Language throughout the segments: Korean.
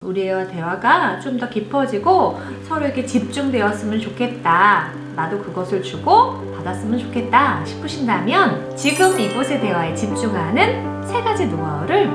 우리와 대화가 좀 더 깊어지고 서로에게 집중되었으면 좋겠다. 나도 그것을 주고 받았으면 좋겠다 싶으신다면 지금 이곳의 대화에 집중하는 3가지 노하우를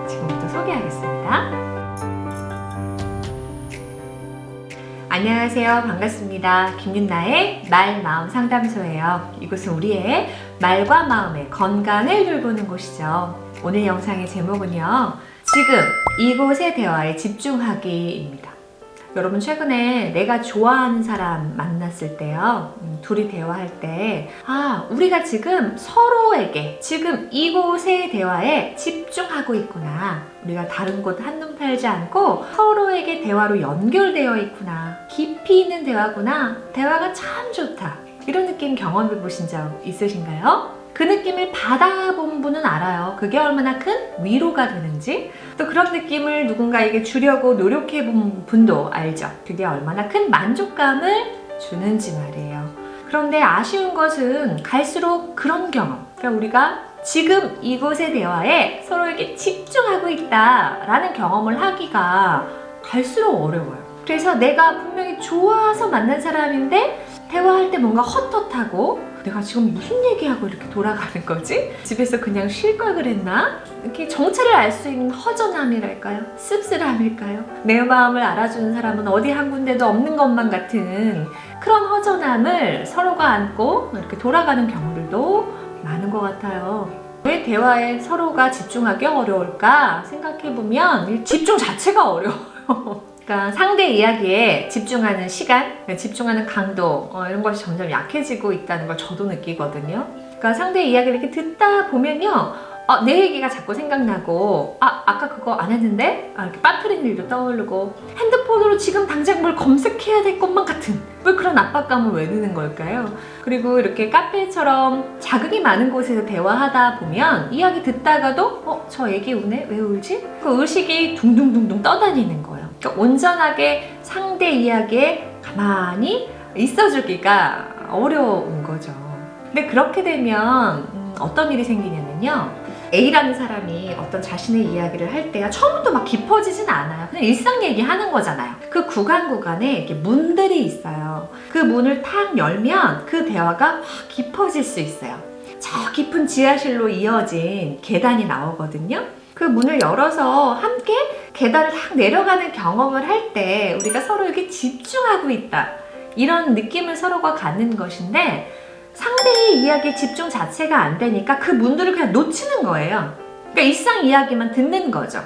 지금부터 소개하겠습니다. 안녕하세요. 반갑습니다. 김윤나의 말, 마음 상담소예요. 이곳은 우리의 말과 마음의 건강을 돌보는 곳이죠. 오늘 영상의 제목은요. 지금 이곳의 대화에 집중하기입니다. 여러분 최근에 내가 좋아하는 사람 만났을 때요. 둘이 대화할 때 우리가 지금 서로에게 지금 이곳의 대화에 집중하고 있구나. 우리가 다른 곳 한눈 팔지 않고 서로에게 대화로 연결되어 있구나. 깊이 있는 대화구나. 대화가 참 좋다. 이런 느낌 경험해 보신 적 있으신가요? 그 느낌을 받아본 분은 알아요. 그게 얼마나 큰 위로가 되는지. 또 그런 느낌을 누군가에게 주려고 노력해 본 분도 알죠. 그게 얼마나 큰 만족감을 주는지 말이에요. 그런데 아쉬운 것은 갈수록 그런 경험. 그러니까 우리가 지금 이곳의 대화에 서로에게 집중하고 있다라는 경험을 하기가 갈수록 어려워요. 그래서 내가 분명히 좋아서 만난 사람인데 대화할 때 뭔가 헛헛하고 내가 지금 무슨 얘기하고 이렇게 돌아가는 거지? 집에서 그냥 쉴 걸 그랬나? 이렇게 정체를 알 수 있는 허전함이랄까요? 씁쓸함일까요? 내 마음을 알아주는 사람은 어디 한 군데도 없는 것만 같은 그런 허전함을 서로가 안고 이렇게 돌아가는 경우들도 많은 것 같아요. 왜 대화에 서로가 집중하기 어려울까 생각해보면 집중 자체가 어려워요. 그러니까 상대 이야기에 집중하는 시간, 집중하는 강도 이런 것이 점점 약해지고 있다는 걸 저도 느끼거든요. 그러니까 상대 이야기를 이렇게 듣다 보면요. 내 얘기가 자꾸 생각나고 아까 그거 안 했는데? 이렇게 빠뜨린 일도 떠오르고 핸드폰으로 지금 당장 뭘 검색해야 될 것만 같은 왜 그런 압박감을 왜 드는 걸까요? 그리고 이렇게 카페처럼 자극이 많은 곳에서 대화하다 보면 이야기 듣다가도 저 애기 우네? 왜 울지? 그 의식이 둥둥둥둥 떠다니는 거예요. 그러니까 온전하게 상대 이야기에 가만히 있어주기가 어려운 거죠. 근데 그렇게 되면 어떤 일이 생기냐면요. A라는 사람이 어떤 자신의 이야기를 할 때야 처음부터 막 깊어지진 않아요. 그냥 일상 얘기하는 거잖아요. 그 구간에 이렇게 문들이 있어요. 그 문을 탁 열면 그 대화가 확 깊어질 수 있어요. 저 깊은 지하실로 이어진 계단이 나오거든요. 그 문을 열어서 함께 계단을 탁 내려가는 경험을 할 때 우리가 서로에게 집중하고 있다. 이런 느낌을 서로가 갖는 것인데 상대의 이야기에 집중 자체가 안 되니까 그 문들을 그냥 놓치는 거예요. 그러니까 일상 이야기만 듣는 거죠.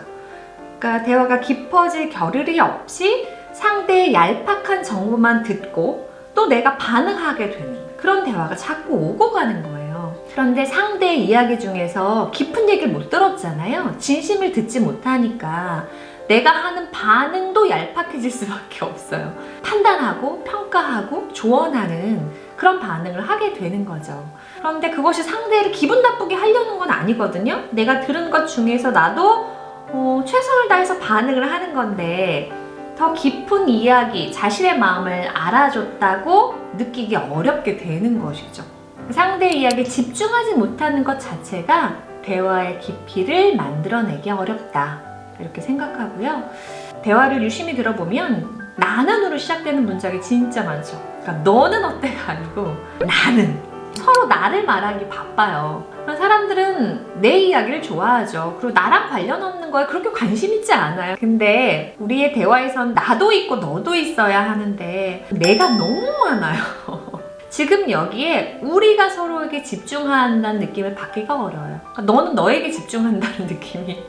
그러니까 대화가 깊어질 겨를이 없이 상대의 얄팍한 정보만 듣고 또 내가 반응하게 되는 그런 대화가 자꾸 오고 가는 거예요. 그런데 상대의 이야기 중에서 깊은 얘기를 못 들었잖아요. 진심을 듣지 못하니까 내가 하는 반응도 얄팍해질 수밖에 없어요. 판단하고 평가하고 조언하는 그런 반응을 하게 되는 거죠. 그런데 그것이 상대를 기분 나쁘게 하려는 건 아니거든요. 내가 들은 것 중에서 나도 최선을 다해서 반응을 하는 건데 더 깊은 이야기, 자신의 마음을 알아줬다고 느끼기 어렵게 되는 것이죠. 상대의 이야기에 집중하지 못하는 것 자체가 대화의 깊이를 만들어내기 어렵다. 이렇게 생각하고요. 대화를 유심히 들어보면 나는으로 시작되는 문장이 진짜 많죠. 그러니까 너는 어때가 아니고 나는. 서로 나를 말하기 바빠요. 그런 사람들은 내 이야기를 좋아하죠. 그리고 나랑 관련 없는 거에 그렇게 관심 있지 않아요. 근데 우리의 대화에선 나도 있고 너도 있어야 하는데 내가 너무 많아요. 지금 여기에 우리가 서로에게 집중한다는 느낌을 받기가 어려워요. 그러니까 너는 너에게 집중한다는 느낌이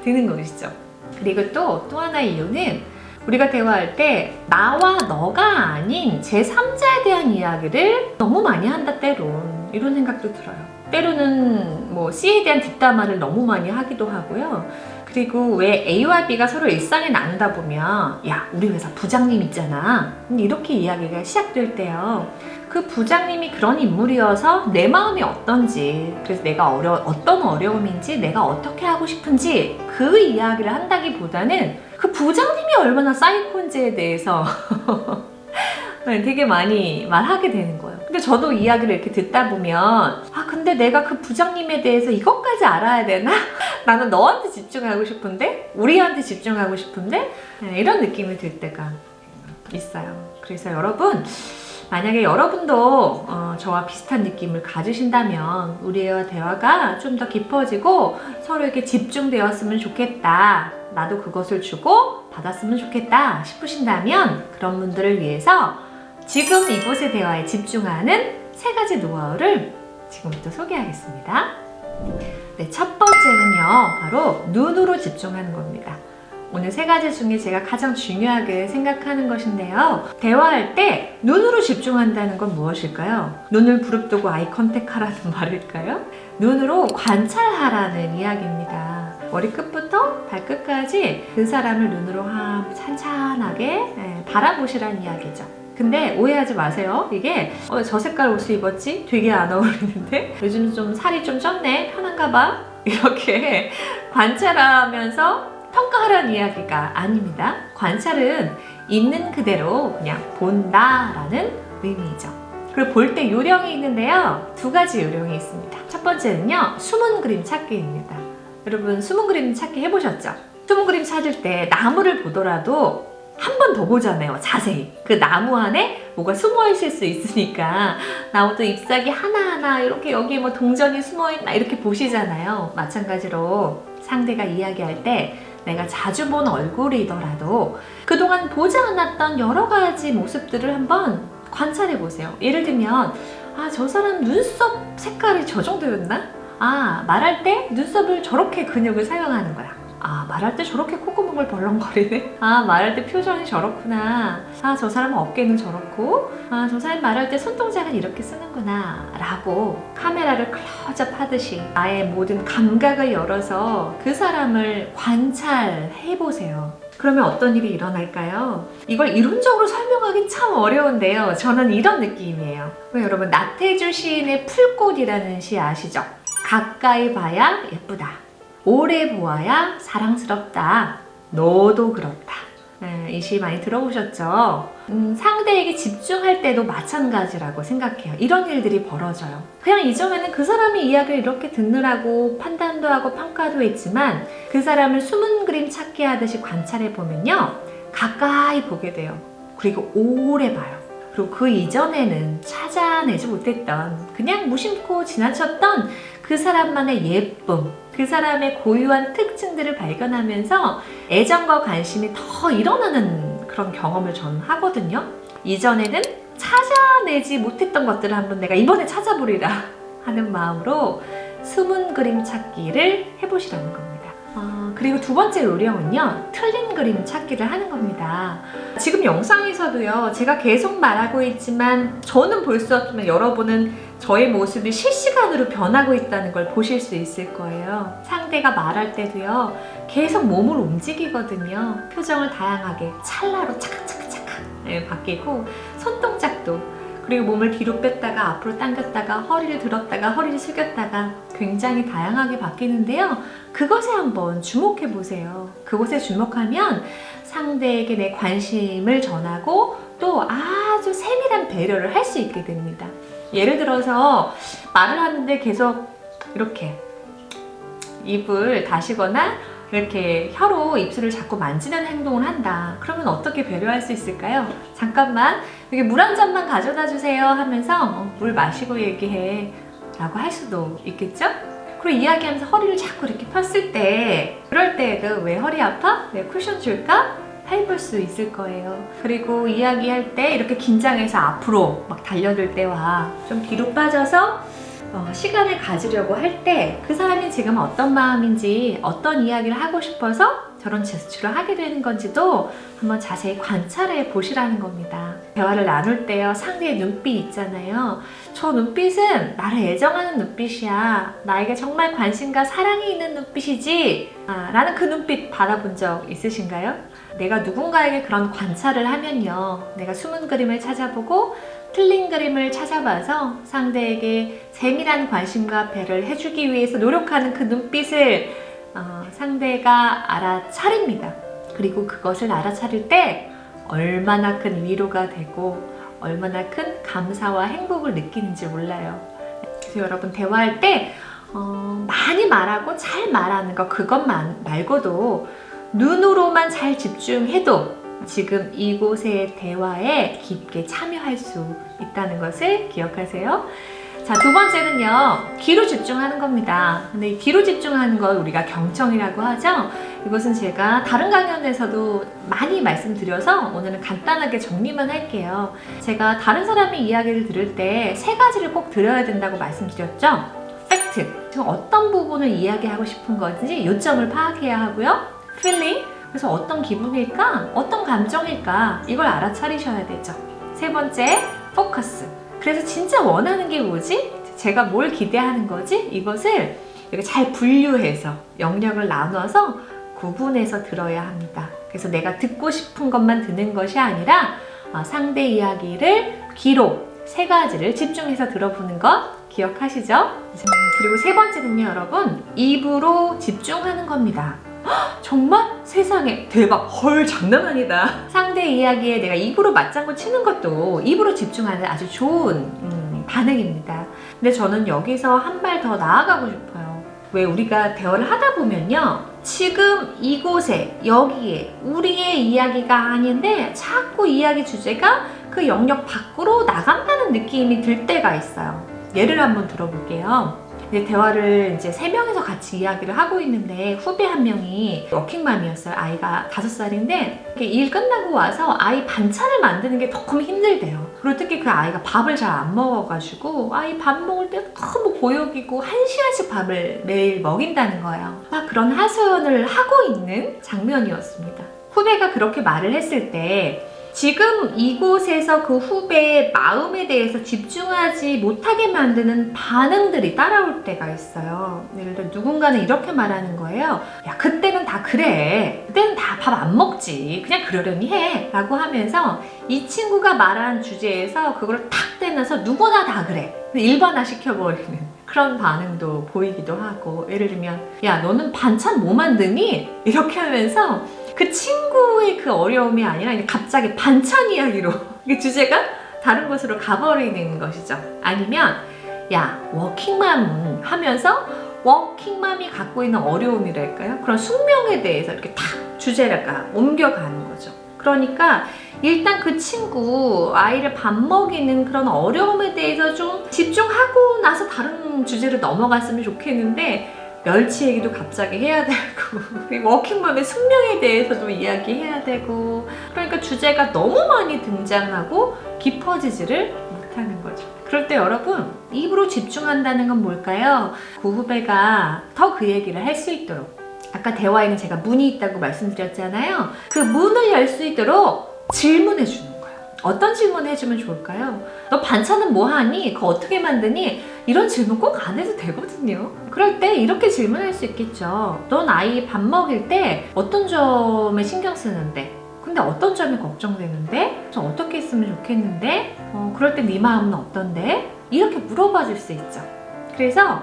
드는 것이죠. 그리고 또 하나의 이유는 우리가 대화할 때 나와 너가 아닌 제3자에 대한 이야기를 너무 많이 한다 때론 이런 생각도 들어요. 때로는 C에 대한 뒷담화를 너무 많이 하기도 하고요. 그리고 왜 A와 B가 서로 일상에 나누다 보면 야 우리 회사 부장님 있잖아 이렇게 이야기가 시작될 때요. 그 부장님이 그런 인물이어서 내 마음이 어떤지 그래서 내가 어떤 어려움인지 내가 어떻게 하고 싶은지 그 이야기를 한다기보다는 그 부장님이 얼마나 사이코인지에 대해서 되게 많이 말하게 되는 거예요. 근데 저도 이야기를 이렇게 듣다 보면 근데 근데 내가 그 부장님에 대해서 이것까지 알아야 되나? 나는 너한테 집중하고 싶은데? 우리한테 집중하고 싶은데? 이런 느낌이 들 때가 있어요. 그래서 여러분, 만약에 여러분도 저와 비슷한 느낌을 가지신다면 우리의 대화가 좀 더 깊어지고 서로에게 집중되었으면 좋겠다. 나도 그것을 주고 받았으면 좋겠다 싶으신다면 그런 분들을 위해서 지금 이곳의 대화에 집중하는 3가지 노하우를 지금부터 소개하겠습니다. 네, 첫 번째는요, 바로 눈으로 집중하는 겁니다. 오늘 3가지 중에 제가 가장 중요하게 생각하는 것인데요. 대화할 때 눈으로 집중한다는 건 무엇일까요? 눈을 부릅뜨고 아이 컨택하라는 말일까요? 눈으로 관찰하라는 이야기입니다. 머리끝부터 발끝까지 그 사람을 눈으로 찬찬하게 바라보시라는 이야기죠. 근데 오해하지 마세요. 이게 저 색깔 옷을 입었지? 되게 안 어울리는데? 요즘 좀 살이 좀 쪘네? 편한가 봐? 이렇게 관찰하면서 평가하라는 이야기가 아닙니다. 관찰은 있는 그대로 그냥 본다라는 의미이죠. 그리고 볼 때 요령이 있는데요. 2가지 요령이 있습니다. 첫 번째는요, 숨은 그림 찾기입니다. 여러분, 숨은 그림 찾기 해보셨죠? 숨은 그림 찾을 때 나무를 보더라도 한 번 더 보잖아요. 자세히. 그 나무 안에 뭐가 숨어 있을 수 있으니까 나무도 잎사귀 하나하나 이렇게 여기 뭐 동전이 숨어 있나 이렇게 보시잖아요. 마찬가지로 상대가 이야기할 때 내가 자주 본 얼굴이더라도 그동안 보지 않았던 여러 가지 모습들을 한번 관찰해 보세요. 예를 들면 저 사람 눈썹 색깔이 저 정도였나? 말할 때 눈썹을 저렇게 근육을 사용하는 거야. 말할 때 저렇게 콧구멍을 벌렁거리네? 말할 때 표정이 저렇구나. 저 사람은 어깨는 저렇고, 저 사람 말할 때 손동작은 이렇게 쓰는구나. 라고 카메라를 클로즈업 하듯이 나의 모든 감각을 열어서 그 사람을 관찰해보세요. 그러면 어떤 일이 일어날까요? 이걸 이론적으로 설명하긴 참 어려운데요. 저는 이런 느낌이에요. 여러분, 나태주 시인의 풀꽃이라는 시 아시죠? 가까이 봐야 예쁘다. 오래 보아야 사랑스럽다. 너도 그렇다. 이 시 많이 들어보셨죠? 상대에게 집중할 때도 마찬가지라고 생각해요. 이런 일들이 벌어져요. 그냥 이전에는 그 사람이 이야기를 이렇게 듣느라고 판단도 하고 평가도 했지만 그 사람을 숨은 그림 찾기 하듯이 관찰해보면요. 가까이 보게 돼요. 그리고 오래 봐요. 그리고 그 이전에는 찾아내지 못했던, 그냥 무심코 지나쳤던 그 사람만의 예쁨, 그 사람의 고유한 특징들을 발견하면서 애정과 관심이 더 일어나는 그런 경험을 저는 하거든요. 이전에는 찾아내지 못했던 것들을 한번 내가 이번에 찾아보리라 하는 마음으로 숨은 그림 찾기를 해보시라는 겁니다. 그리고 2번째 요령은요, 틀린 그림 찾기를 하는 겁니다. 지금 영상에서도요, 제가 계속 말하고 있지만 저는 볼 수 없지만 여러분은 저의 모습이 실시간으로 변하고 있다는 걸 보실 수 있을 거예요. 상대가 말할 때도요, 계속 몸을 움직이거든요. 표정을 다양하게 찰나로 차각차각차각 바뀌고, 손동작도, 그리고 몸을 뒤로 뺐다가 앞으로 당겼다가 허리를 들었다가 허리를 숙였다가 굉장히 다양하게 바뀌는데요. 그것에 한번 주목해 보세요. 그것에 주목하면 상대에게 내 관심을 전하고 또 아주 세밀한 배려를 할 수 있게 됩니다. 예를 들어서 말을 하는데 계속 이렇게 입을 다시거나 이렇게 혀로 입술을 자꾸 만지는 행동을 한다. 그러면 어떻게 배려할 수 있을까요? 잠깐만 여기 물 한 잔만 가져다 주세요 하면서 물 마시고 얘기해 라고 할 수도 있겠죠? 그리고 이야기하면서 허리를 자꾸 이렇게 폈을 때 그럴 때 왜 허리 아파? 왜 쿠션 줄까? 해볼 수 있을 거예요. 그리고 이야기할 때 이렇게 긴장해서 앞으로 막 달려들 때와 좀 뒤로 빠져서 시간을 가지려고 할 때 그 사람이 지금 어떤 마음인지 어떤 이야기를 하고 싶어서 저런 제스처를 하게 되는 건지도 한번 자세히 관찰해 보시라는 겁니다. 대화를 나눌 때요, 상대의 눈빛 있잖아요. 저 눈빛은 나를 애정하는 눈빛이야. 나에게 정말 관심과 사랑이 있는 눈빛이지 라는 그 눈빛 받아본 적 있으신가요? 내가 누군가에게 그런 관찰을 하면요, 내가 숨은 그림을 찾아보고 틀린 그림을 찾아봐서 상대에게 세밀한 관심과 배려를 해주기 위해서 노력하는 그 눈빛을 상대가 알아차립니다. 그리고 그것을 알아차릴 때 얼마나 큰 위로가 되고 얼마나 큰 감사와 행복을 느끼는지 몰라요. 보세요. 여러분 대화할 때 많이 말하고 잘 말하는 거 그것만 말고도 눈으로만 잘 집중해도 지금 이곳의 대화에 깊게 참여할 수 있다는 것을 기억하세요. 자, 두 번째는요, 귀로 집중하는 겁니다. 근데 이 귀로 집중하는 걸 우리가 경청이라고 하죠. 이것은 제가 다른 강연에서도 많이 말씀드려서 오늘은 간단하게 정리만 할게요. 제가 다른 사람의 이야기를 들을 때 세 가지를 꼭 들어야 된다고 말씀드렸죠. 팩트, 지금 어떤 부분을 이야기하고 싶은 건지 요점을 파악해야 하고요. feeling, 그래서 어떤 기분일까? 어떤 감정일까? 이걸 알아차리셔야 되죠. 세 번째, focus. 그래서 진짜 원하는 게 뭐지? 제가 뭘 기대하는 거지? 이것을 이렇게 잘 분류해서 영역을 나눠서 구분해서 들어야 합니다. 그래서 내가 듣고 싶은 것만 듣는 것이 아니라 상대 이야기를 귀로 세 가지를 집중해서 들어보는 것 기억하시죠? 그리고 세 번째는요, 여러분, 입으로 집중하는 겁니다. 정말? 세상에 대박, 헐, 장난 아니다. 상대 이야기에 내가 입으로 맞장구 치는 것도 입으로 집중하는 아주 좋은 반응입니다. 근데 저는 여기서 한 발 더 나아가고 싶어요. 왜 우리가 대화를 하다 보면요, 지금 이곳에 여기에 우리의 이야기가 아닌데 자꾸 이야기 주제가 그 영역 밖으로 나간다는 느낌이 들 때가 있어요. 예를 한번 들어볼게요. 대화를 이제 3명이서 같이 이야기를 하고 있는데 후배 한 명이 워킹맘이었어요. 아이가 5살인데 일 끝나고 와서 아이 반찬을 만드는 게 너무 힘들대요. 그리고 특히 그 아이가 밥을 잘 안 먹어가지고 아이 밥 먹을 때 너무 고역이고 1시간씩 밥을 매일 먹인다는 거예요. 막 그런 하소연을 하고 있는 장면이었습니다. 후배가 그렇게 말을 했을 때 지금 이곳에서 그 후배의 마음에 대해서 집중하지 못하게 만드는 반응들이 따라올 때가 있어요. 예를 들어 누군가는 이렇게 말하는 거예요. 야, 그때는 다 그래. 그때는 다 밥 안 먹지. 그냥 그러려니 해. 라고 하면서 이 친구가 말한 주제에서 그걸 탁 떼면서 누구나 다 그래. 일반화 시켜버리는 그런 반응도 보이기도 하고, 예를 들면 야, 너는 반찬 뭐 만드니? 이렇게 하면서 그 친구의 그 어려움이 아니라 갑자기 반찬 이야기로 주제가 다른 곳으로 가버리는 것이죠. 아니면 야, 워킹맘 하면서 워킹맘이 갖고 있는 어려움이랄까요? 그런 숙명에 대해서 이렇게 탁 주제가 옮겨가는 거죠. 그러니까 일단 그 친구 아이를 밥 먹이는 그런 어려움에 대해서 좀 집중하고 나서 다른 주제로 넘어갔으면 좋겠는데 멸치 얘기도 갑자기 해야 되고 워킹맘의 숙명에 대해서도 이야기해야 되고, 그러니까 주제가 너무 많이 등장하고 깊어지지를 못하는 거죠. 그럴 때 여러분, 입으로 집중한다는 건 뭘까요? 그 후배가 더 그 얘기를 할 수 있도록, 아까 대화에는 제가 문이 있다고 말씀드렸잖아요. 그 문을 열 수 있도록 질문해 주는 거예요. 어떤 질문 해주면 좋을까요? 너 반찬은 뭐 하니? 그거 어떻게 만드니? 이런 질문 꼭 안 해도 되거든요. 그럴 때 이렇게 질문할 수 있겠죠. 넌 아이 밥 먹일 때 어떤 점에 신경 쓰는데? 근데 어떤 점이 걱정되는데? 좀 어떻게 했으면 좋겠는데? 그럴 때 네 마음은 어떤데? 이렇게 물어봐 줄 수 있죠. 그래서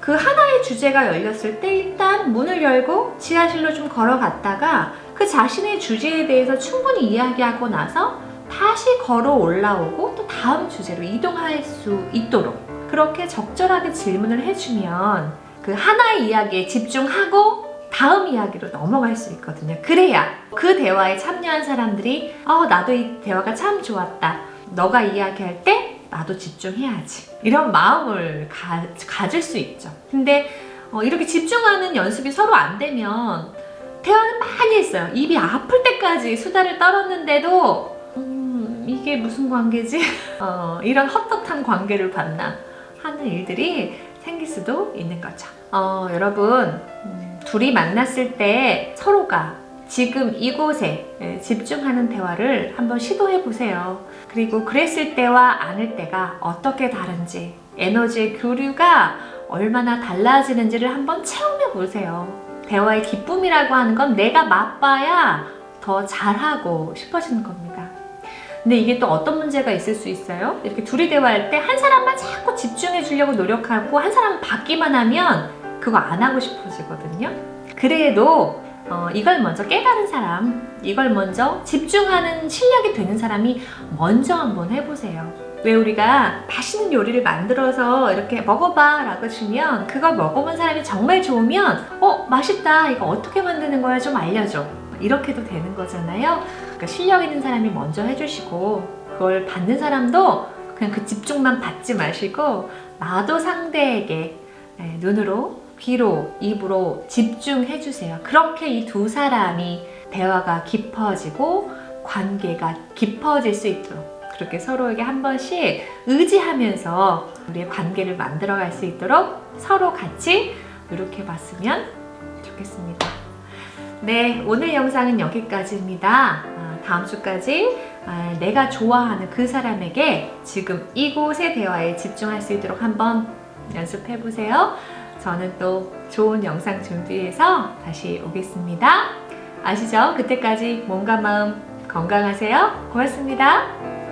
그 하나의 주제가 열렸을 때 일단 문을 열고 지하실로 좀 걸어갔다가 그 자신의 주제에 대해서 충분히 이야기하고 나서 다시 걸어 올라오고 또 다음 주제로 이동할 수 있도록 그렇게 적절하게 질문을 해주면 그 하나의 이야기에 집중하고 다음 이야기로 넘어갈 수 있거든요. 그래야 그 대화에 참여한 사람들이 나도 이 대화가 참 좋았다. 너가 이야기할 때 나도 집중해야지. 이런 마음을 가질 수 있죠. 근데 이렇게 집중하는 연습이 서로 안 되면 대화는 많이 했어요. 입이 아플 때까지 수다를 떨었는데도 이게 무슨 관계지? 이런 헛헛한 관계를 봤나 하는 일들이 생길 수도 있는 거죠. 여러분, 둘이 만났을 때 서로가 지금 이곳에 집중하는 대화를 한번 시도해 보세요. 그리고 그랬을 때와 아닐 때가 어떻게 다른지, 에너지의 교류가 얼마나 달라지는지를 한번 체험해 보세요. 대화의 기쁨이라고 하는 건 내가 맛봐야 더 잘하고 싶어지는 겁니다. 근데 이게 또 어떤 문제가 있을 수 있어요? 이렇게 둘이 대화할 때 한 사람만 자꾸 집중해 주려고 노력하고 한 사람은 받기만 하면 그거 안 하고 싶어지거든요. 그래도 이걸 먼저 깨달은 사람, 이걸 먼저 집중하는 실력이 되는 사람이 먼저 한번 해보세요. 왜 우리가 맛있는 요리를 만들어서 이렇게 먹어봐 라고 주면 그걸 먹어본 사람이 정말 좋으면 맛있다, 이거 어떻게 만드는 거야, 좀 알려줘, 이렇게도 되는 거잖아요. 그러니까 실력 있는 사람이 먼저 해주시고 그걸 받는 사람도 그냥 그 집중만 받지 마시고 나도 상대에게 눈으로, 귀로, 입으로 집중해 주세요. 그렇게 이 두 사람이 대화가 깊어지고 관계가 깊어질 수 있도록, 그렇게 서로에게 한 번씩 의지하면서 우리의 관계를 만들어갈 수 있도록 서로 같이 노력해 봤으면 좋겠습니다. 네, 오늘 영상은 여기까지입니다. 다음 주까지 내가 좋아하는 그 사람에게 지금 이곳의 대화에 집중할 수 있도록 한번 연습해 보세요. 저는 또 좋은 영상 준비해서 다시 오겠습니다. 아시죠? 그때까지 몸과 마음 건강하세요. 고맙습니다.